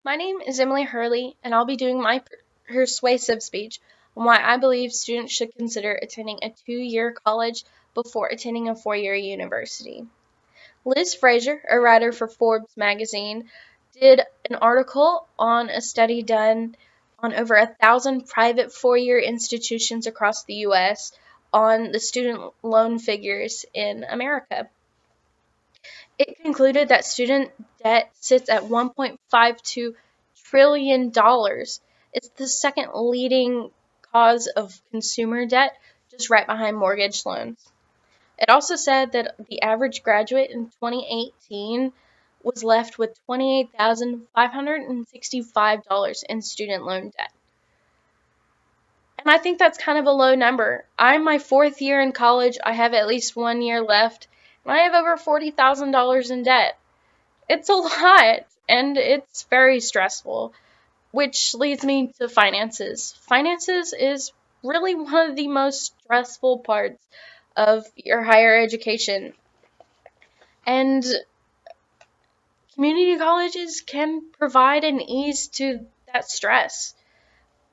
My name is Emily Hurley, and I'll be doing my persuasive speech on why I believe students should consider attending a 2-year college before attending a 4-year university. Liz Fraser, a writer for Forbes magazine, did an article on a study done on over 1,000 private 4-year institutions across the U.S. on the student loan figures in America. It concluded that student debt sits at $1.52 trillion. It's the second leading cause of consumer debt, just right behind mortgage loans. It also said that the average graduate in 2018 was left with $28,565 in student loan debt. And I think that's kind of a low number. I'm my 4th year in college. I have at least 1 year left, and I have over $40,000 in debt. It's a lot, and it's very stressful, which leads me to finances. Finances is really one of the most stressful parts of your higher education. And community colleges can provide an ease to that stress.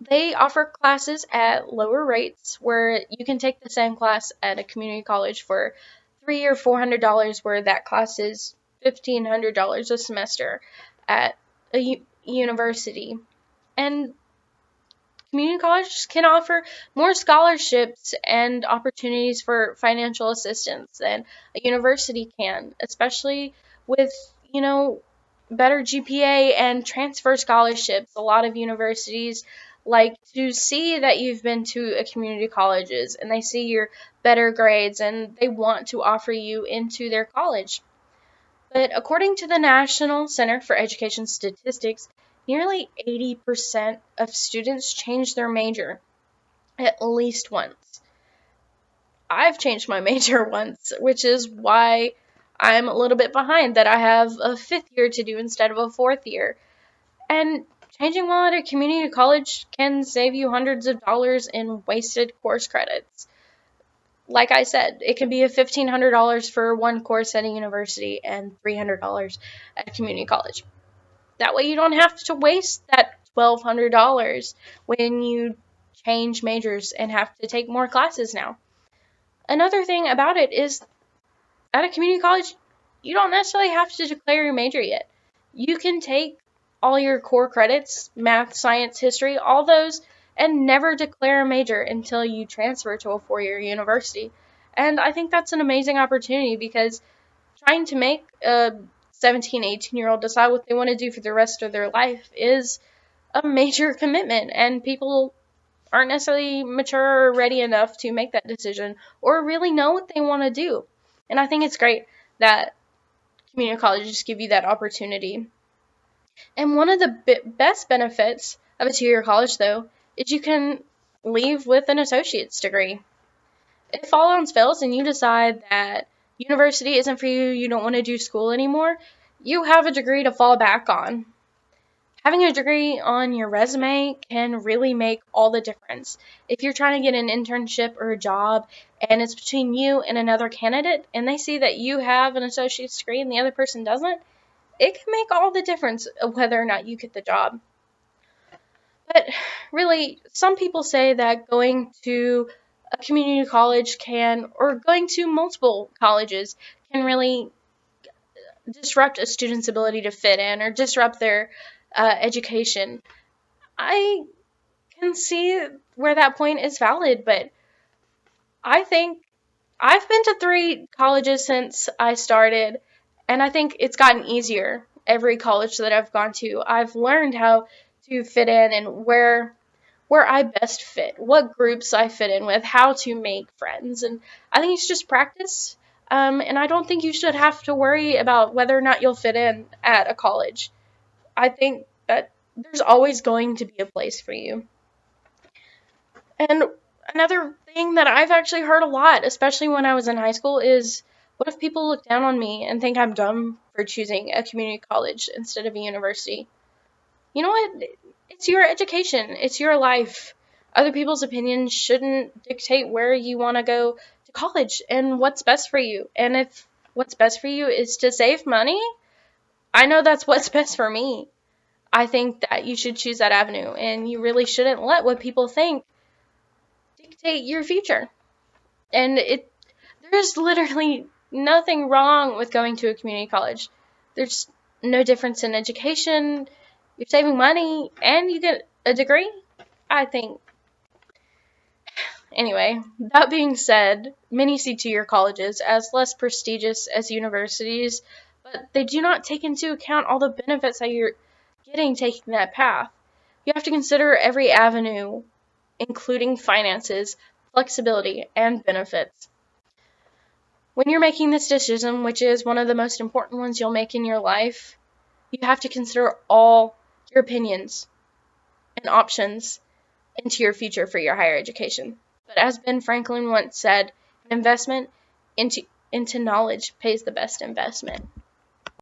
They offer classes at lower rates where you can take the same class at a community college for $300 or $400, where that class is $1,500 a semester at a university. And community colleges can offer more scholarships and opportunities for financial assistance than a university can, especially with, better GPA and transfer scholarships. A lot of universities like to see that you've been to a community colleges and they see your better grades and they want to offer you into their college. But according to the National Center for Education Statistics, nearly 80% of students change their major at least once. I've changed my major once, which is why I'm a little bit behind, that I have a 5th year to do instead of a 4th year. And changing while at a community college can save you hundreds of dollars in wasted course credits. Like I said, it can be $1,500 for one course at a university and $300 at a community college. That way you don't have to waste that $1,200 when you change majors and have to take more classes now. Another thing about it is, at a community college, you don't necessarily have to declare your major yet. You can take all your core credits, math, science, history, all those, and never declare a major until you transfer to a 4-year university. And I think that's an amazing opportunity, because trying to make a 17, 18-year-old decide what they want to do for the rest of their life is a major commitment, and people aren't necessarily mature or ready enough to make that decision or really know what they want to do. And I think it's great that community colleges give you that opportunity. And one of the best benefits of a 2-year college, though, is you can leave with an associate's degree. If all else fails and you decide that university isn't for you, you don't want to do school anymore, you have a degree to fall back on. Having a degree on your resume can really make all the difference. If you're trying to get an internship or a job and it's between you and another candidate and they see that you have an associate's degree and the other person doesn't, it can make all the difference of whether or not you get the job. But really, some people say that going to a community college or going to multiple colleges can really disrupt a student's ability to fit in or disrupt their education. I can see where that point is valid, but I think I've been to 3 colleges since I started, and I think it's gotten easier. Every college that I've gone to, I've learned how to fit in and where I best fit, what groups I fit in with, how to make friends, and I think it's just practice. And I don't think you should have to worry about whether or not you'll fit in at a college. I think that there's always going to be a place for you. And another thing that I've actually heard a lot, especially when I was in high school, is, what if people look down on me and think I'm dumb for choosing a community college instead of a university? You know what? It's your education. It's your life. Other people's opinions shouldn't dictate where you want to go to college and what's best for you. And if what's best for you is to save money, I know that's what's best for me. I think that you should choose that avenue, and you really shouldn't let what people think dictate your future. And there's literally nothing wrong with going to a community college. There's no difference in education. You're saving money, and you get a degree. I think. Anyway, that being said, many see two-year colleges as less prestigious as universities, but they do not take into account all the benefits that you're getting taking that path. You have to consider every avenue, including finances, flexibility, and benefits. When you're making this decision, which is one of the most important ones you'll make in your life, you have to consider all your opinions and options into your future for your higher education. But as Ben Franklin once said, an investment into knowledge pays the best investment.